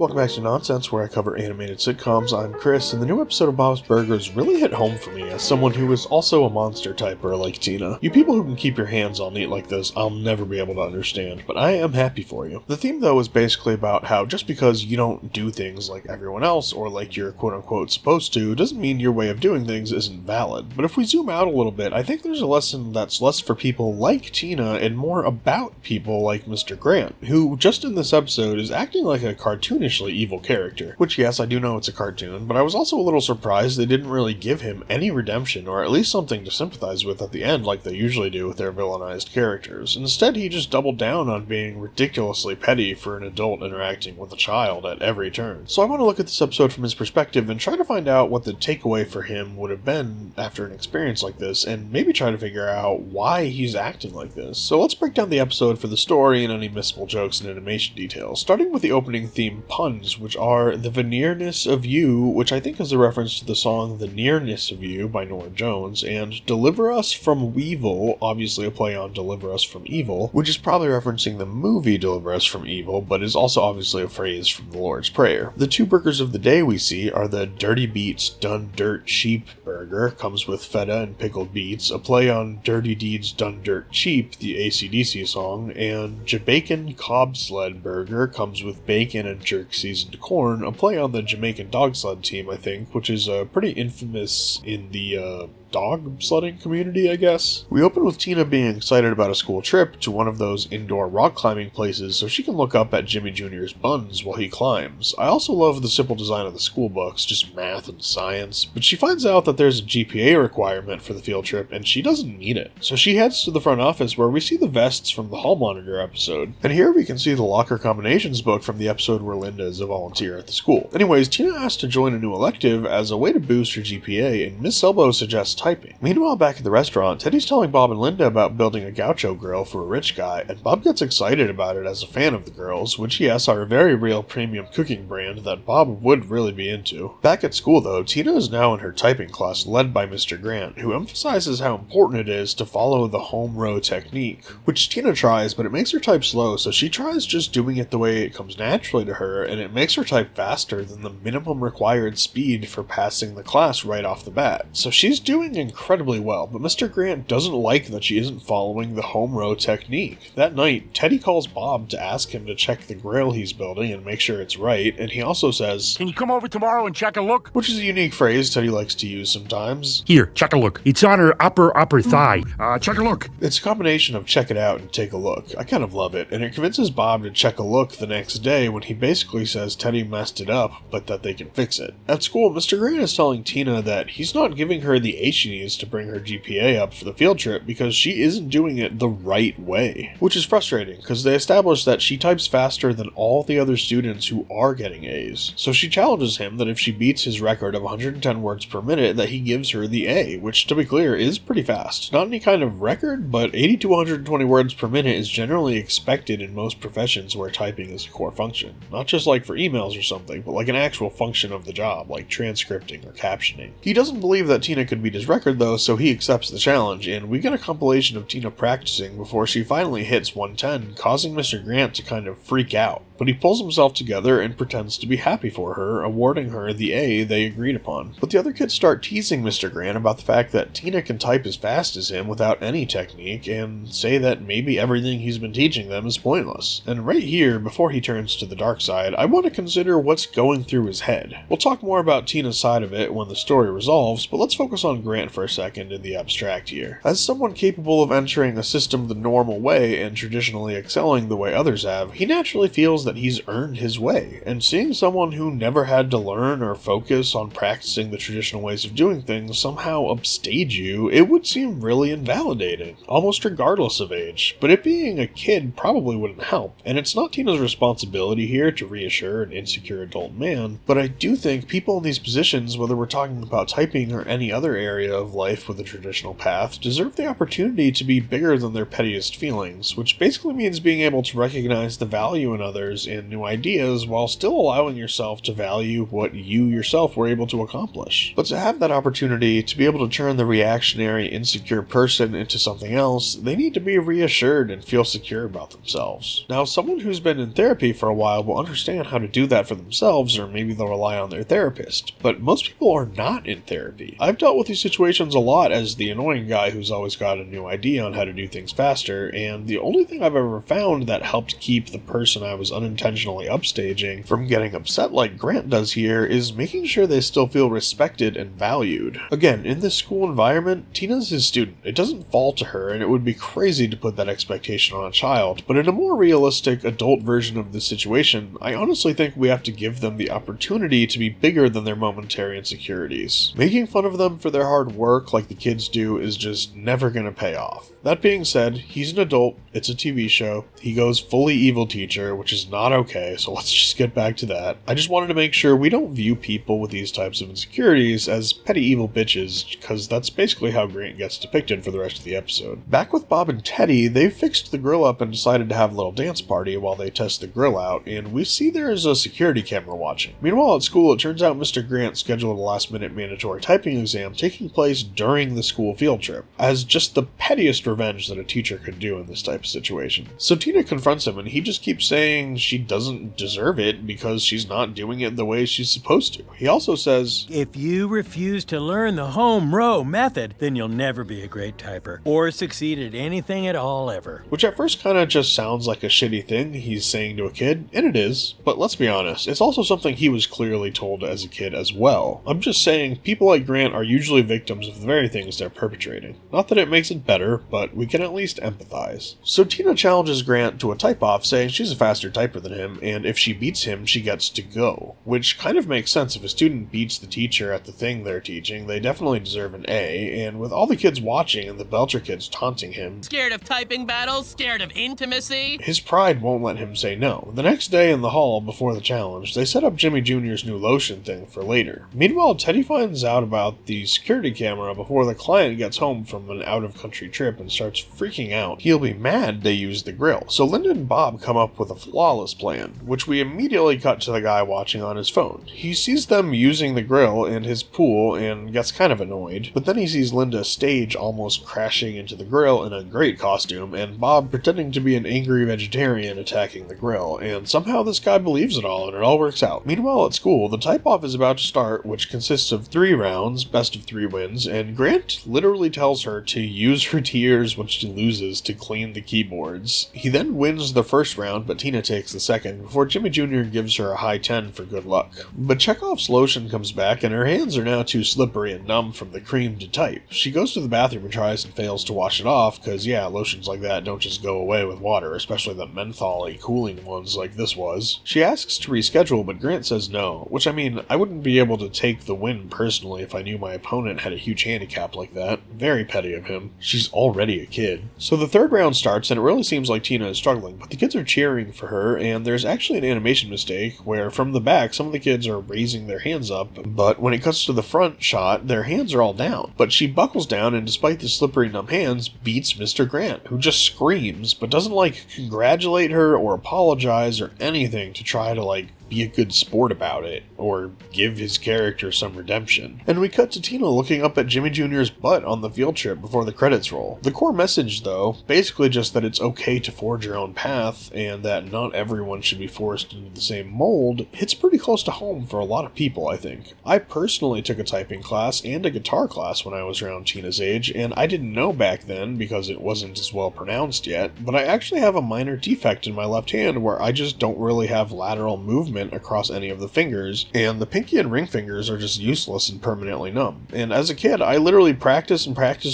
Welcome back to Nonsense, where I cover animated sitcoms. I'm Chris, and the new episode of Bob's Burgers really hit home for me as someone who is also a monster typer like Tina. You people who can keep your hands all neat like this, I'll never be able to understand, but I am happy for you. The theme, though, is basically about how just because you don't do things like everyone else, or like you're quote-unquote supposed to, doesn't mean your way of doing things isn't valid. But if we zoom out a little bit, I think there's a lesson that's less for people like Tina and more about people like Mr. Grant, who, just in this episode, is acting like a cartoonish evil character. Which, yes, I do know it's a cartoon, but I was also a little surprised they didn't really give him any redemption, or at least something to sympathize with at the end like they usually do with their villainized characters. Instead, he just doubled down on being ridiculously petty for an adult interacting with a child at every turn. So I want to look at this episode from his perspective and try to find out what the takeaway for him would have been after an experience like this, and maybe try to figure out why he's acting like this. So let's break down the episode for the story and any missable jokes and animation details, starting with the opening theme puns, which are the veneerness of you, which I think is a reference to the song The Nearness of You by Norah Jones, and Deliver Us from Weevil, obviously a play on Deliver Us from Evil, which is probably referencing the movie Deliver Us from Evil, but is also obviously a phrase from the Lord's Prayer. The two burgers of the day we see are the Dirty Beats Done Dirt Cheap burger, comes with feta and pickled beets, a play on Dirty Deeds Done Dirt Cheap, the AC/DC song, and Jamaican Cob Sled burger, comes with bacon and jerk seasoned corn, a play on the Jamaican dog sled team, I think, which is pretty infamous in the dog sledding community, I guess. We open with Tina being excited about a school trip to one of those indoor rock climbing places so she can look up at Jimmy Jr.'s buns while he climbs. I also love the simple design of the school books, just math and science, but she finds out that there's a GPA requirement for the field trip and she doesn't meet it. So she heads to the front office where we see the vests from the hall monitor episode, and here we can see the locker combinations book from the episode where Linda is a volunteer at the school. Anyways, Tina asks to join a new elective as a way to boost her GPA, and Miss Elbow suggests typing. Meanwhile, back at the restaurant, Teddy's telling Bob and Linda about building a gaucho grill for a rich guy, and Bob gets excited about it as a fan of the grills, which yes, are a very real premium cooking brand that Bob would really be into. Back at school though, Tina is now in her typing class led by Mr. Grant, who emphasizes how important it is to follow the home row technique, which Tina tries, but it makes her type slow, so she tries just doing it the way it comes naturally to her, and it makes her type faster than the minimum required speed for passing the class right off the bat. So she's doing incredibly well, but Mr. Grant doesn't like that she isn't following the home row technique. That night, Teddy calls Bob to ask him to check the grill he's building and make sure it's right, and he also says, "Can you come over tomorrow and check a look?" Which is a unique phrase Teddy likes to use sometimes. Here, check a look. It's on her upper thigh. Check a look. It's a combination of check it out and take a look. I kind of love it, and it convinces Bob to check a look the next day when he basically says Teddy messed it up, but that they can fix it. At school, Mr. Grant is telling Tina that he's not giving her the aid she needs to bring her GPA up for the field trip because she isn't doing it the right way. Which is frustrating, because they establish that she types faster than all the other students who are getting A's. So she challenges him that if she beats his record of 110 words per minute, that he gives her the A, which, to be clear, is pretty fast. Not any kind of record, but 80 to 120 words per minute is generally expected in most professions where typing is a core function. Not just like for emails or something, but like an actual function of the job, like transcripting or captioning. He doesn't believe that Tina could beat his record though, so he accepts the challenge, and we get a compilation of Tina practicing before she finally hits 110, causing Mr. Grant to kind of freak out. But he pulls himself together and pretends to be happy for her, awarding her the A they agreed upon. But the other kids start teasing Mr. Grant about the fact that Tina can type as fast as him without any technique, and say that maybe everything he's been teaching them is pointless. And right here, before he turns to the dark side, I want to consider what's going through his head. We'll talk more about Tina's side of it when the story resolves, but let's focus on Grant for a second in the abstract here. As someone capable of entering a system the normal way and traditionally excelling the way others have, he naturally feels that he's earned his way, and seeing someone who never had to learn or focus on practicing the traditional ways of doing things somehow upstage you, it would seem really invalidating, almost regardless of age. But it being a kid probably wouldn't help, and it's not Tina's responsibility here to reassure an insecure adult man, but I do think people in these positions, whether we're talking about typing or any other area of life with a traditional path, deserve the opportunity to be bigger than their pettiest feelings, which basically means being able to recognize the value in others fears and new ideas while still allowing yourself to value what you yourself were able to accomplish. But to have that opportunity to be able to turn the reactionary, insecure person into something else, they need to be reassured and feel secure about themselves. Now, someone who's been in therapy for a while will understand how to do that for themselves, or maybe they'll rely on their therapist, but most people are not in therapy. I've dealt with these situations a lot as the annoying guy who's always got a new idea on how to do things faster, and the only thing I've ever found that helped keep the person I was unintentionally upstaging from getting upset like Grant does here is making sure they still feel respected and valued. Again, in this school environment, Tina's his student. It doesn't fall to her, and it would be crazy to put that expectation on a child, but in a more realistic adult version of the situation, I honestly think we have to give them the opportunity to be bigger than their momentary insecurities. Making fun of them for their hard work like the kids do is just never gonna pay off. That being said, he's an adult, it's a TV show, he goes fully evil teacher, which is not okay, so let's just get back to that. I just wanted to make sure we don't view people with these types of insecurities as petty evil bitches, because that's basically how Grant gets depicted for the rest of the episode. Back with Bob and Teddy, they've fixed the grill up and decided to have a little dance party while they test the grill out, and we see there is a security camera watching. Meanwhile, at school, it turns out Mr. Grant scheduled a last-minute mandatory typing exam taking place during the school field trip, as just the pettiest revenge that a teacher could do in this type of situation. So Tina confronts him, and he just keeps saying she doesn't deserve it because she's not doing it the way she's supposed to. He also says, "If you refuse to learn the home row method, then you'll never be a great typer, or succeed at anything at all ever." Which at first kind of just sounds like a shitty thing he's saying to a kid, and it is, but let's be honest, it's also something he was clearly told as a kid as well. I'm just saying, people like Grant are usually victims of the very things they're perpetrating. Not that it makes it better, but we can at least empathize. So Tina challenges Grant to a type-off, saying she's a faster typer than him, and if she beats him, she gets to go. Which kind of makes sense. If a student beats the teacher at the thing they're teaching, they definitely deserve an A, and with all the kids watching and the Belcher kids taunting him, "Scared of typing battles? Scared of intimacy?" his pride won't let him say no. The next day in the hall before the challenge, they set up Jimmy Jr.'s new lotion thing for later. Meanwhile, Teddy finds out about the security camera before the client gets home from an out-of-country trip and starts freaking out. He'll be mad they used the grill. So Linda and Bob come up with a flawless plan, which we immediately cut to the guy watching on his phone. He sees them using the grill in his pool and gets kind of annoyed, but then he sees Linda stage almost crashing into the grill in a great costume, and Bob pretending to be an angry vegetarian attacking the grill, and somehow this guy believes it all and it all works out. Meanwhile at school, the type-off is about to start, which consists of 3 rounds, best of 3 wins, and Grant literally tells her to use her tears when she loses to clean the keyboards. He then wins the first round, but Tina takes the second, before Jimmy Jr. gives her a high 10 for good luck. But Chekhov's lotion comes back, and her hands are now too slippery and numb from the cream to type. She goes to the bathroom and tries and fails to wash it off, because yeah, lotions like that don't just go away with water, especially the menthol-y cooling ones like this was. She asks to reschedule, but Grant says no, which I mean, I wouldn't be able to take the win personally if I knew my opponent had a huge handicap like that. Very petty of him. She's already a kid. So the third round starts, and it really seems like Tina is struggling, but the kids are cheering for her, and there's actually an animation mistake where from the back, some of the kids are raising their hands up, but when it cuts to the front shot, their hands are all down. But she buckles down, and despite the slippery numb hands, beats Mr. Grant, who just screams, but doesn't congratulate her or apologize or anything to try to be a good sport about it, or give his character some redemption. And we cut to Tina looking up at Jimmy Jr.'s butt on the field trip before the credits roll. The core message, though, basically just that it's okay to forge your own path, and that not everyone should be forced into the same mold, hits pretty close to home for a lot of people, I think. I personally took a typing class and a guitar class when I was around Tina's age, and I didn't know back then because it wasn't as well pronounced yet, but I actually have a minor defect in my left hand where I just don't really have lateral movement across any of the fingers, and the pinky and ring fingers are just useless and permanently numb. And as a kid, I literally practiced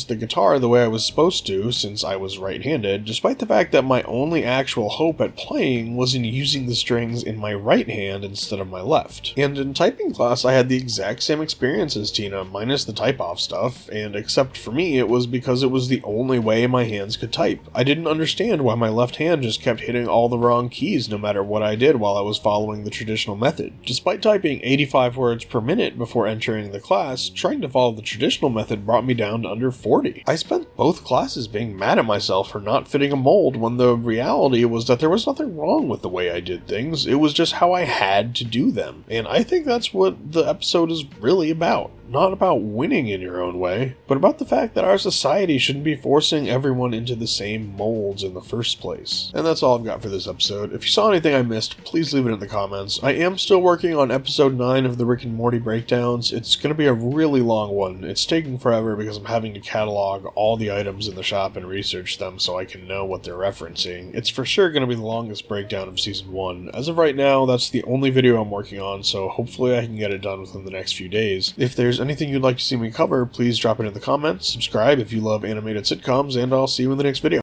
the guitar the way I was supposed to since I was right-handed, despite the fact that my only actual hope at playing was in using the strings in my right hand instead of my left. And in typing class, I had the exact same experience as Tina, minus the type-off stuff, and except for me, it was because it was the only way my hands could type. I didn't understand why my left hand just kept hitting all the wrong keys no matter what I did while I was following the traditional method. Despite typing 85 words per minute before entering the class, trying to follow the traditional method brought me down to under 40. I spent both classes being mad at myself for not fitting a mold when the reality was that there was nothing wrong with the way I did things, it was just how I had to do them. And I think that's what the episode is really about. Not about winning in your own way, but about the fact that our society shouldn't be forcing everyone into the same molds in the first place. And that's all I've got for this episode. If you saw anything I missed, please leave it in the comments. I am still working on episode 9 of the Rick and Morty breakdowns. It's going to be a really long one. It's taking forever because I'm having to catalog all the items in the shop and research them so I can know what they're referencing. It's for sure going to be the longest breakdown of season 1. As of right now, that's the only video I'm working on, so hopefully I can get it done within the next few days. If there's anything you'd like to see me cover, please drop it in the comments, subscribe if you love animated sitcoms, and I'll see you in the next video.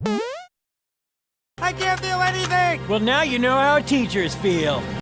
I can't feel anything! Well, now you know how teachers feel.